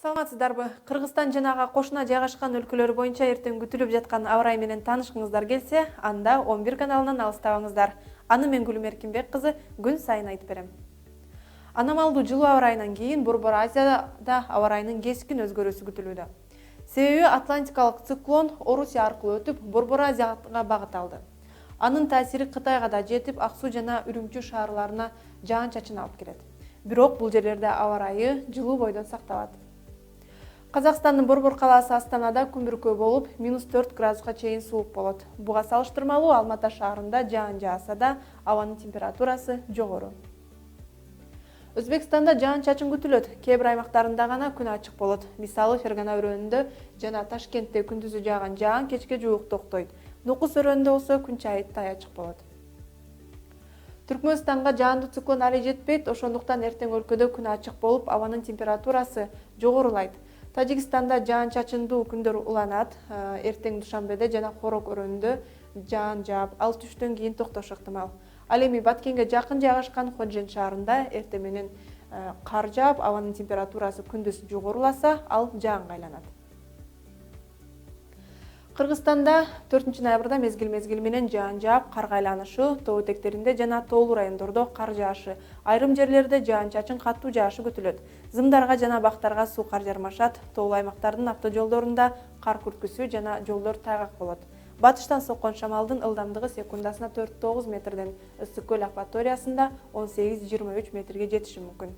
Саламатсыздарбы? Кыргызстан жана ага кошуна жайгашкан өлкөлөр боюнча эртең күтүлүп жаткан аба ырайы менен таанышкыңыздар келсе, анда 11 каналынан алыстабаңыздар. Аны мен Гүлүм Эркинбек кызы күн сайын айтып берем. Аномалдуу жылуу аба ырайынан кийин Борбор Азияда аба ырайынын кескин өзгөрүүсү күтүлүүдө. Себеби Атлантикалык циклон Орусия аркылуу өтүп, Борбор Азияга багыт алды. Анын таасири Кытайга да жетип, Ак Суу жана Үрүмчү шаарларына жаан-чачын алып келет. Бирок бул жерлерде аба ырайы жылуу бойдон сакталат. Казакстандын Борбор калаасы Астанада күн бүркөө болуп, -4 градуска чейин суук болот. Буга салыштырмалуу Алмата шаарында жаан жааса да, абанын температурасы жогору. Өзбекстанда жаан-чачын күтүлөт. Кээ бир аймактарында гана күн ачык болот. Мисалы, Фергана өрөөнүндө жана Ташкентте күндүзү жааган жаан кечке жуук токтойт. Нукус өрөөнүндө болсо күн чайыттай ачык болот. Түркмөнстанга жаандуу циклон али жетпейт, ошондуктан эртең өлкөдө күн ачык болуп, абанын температурасы жогорулайт. Тажикстанда жаан-чачындуу күндөр уланат. Эртең Душанбеде жана Хорог өрөөнүндө жаан жаап, ал түштөн кийин токтошу ыктымал. Ал эми Баткенге жакын жайгашкан Ходжент шаарында эртең менен кар жаап, абанын температурасы күндүз жогоруласа, ал жаанга айланат. Кыргызстанда 4-ноябрда мезгил менен жаан жаап, карга айланышы, тоо этектеринде жана тоолуу райондордо кар жаашы, айрым жерлерде жаан-чачын катуу жаашы күтүлөт. Зымдарга жана бактарга суу кар жармашат. Тоолуу аймактардын автожолдорунда кар күрткүсү жана жолдор тайгак болот. Батыштан соккон шамалдын ылдамдыгы секундасына 4-9 метрден Ысык көл акваториясында 18-23 метрге жетиши мүмкүн.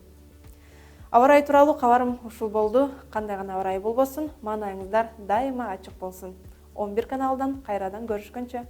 Аба ырайы тууралуу кабарым ушул болду. Кандай гана аба ырайы болбосун, маанайыңыздар дайыма ачык болсун. 11 каналдан кайрадан көрүшкөнчө.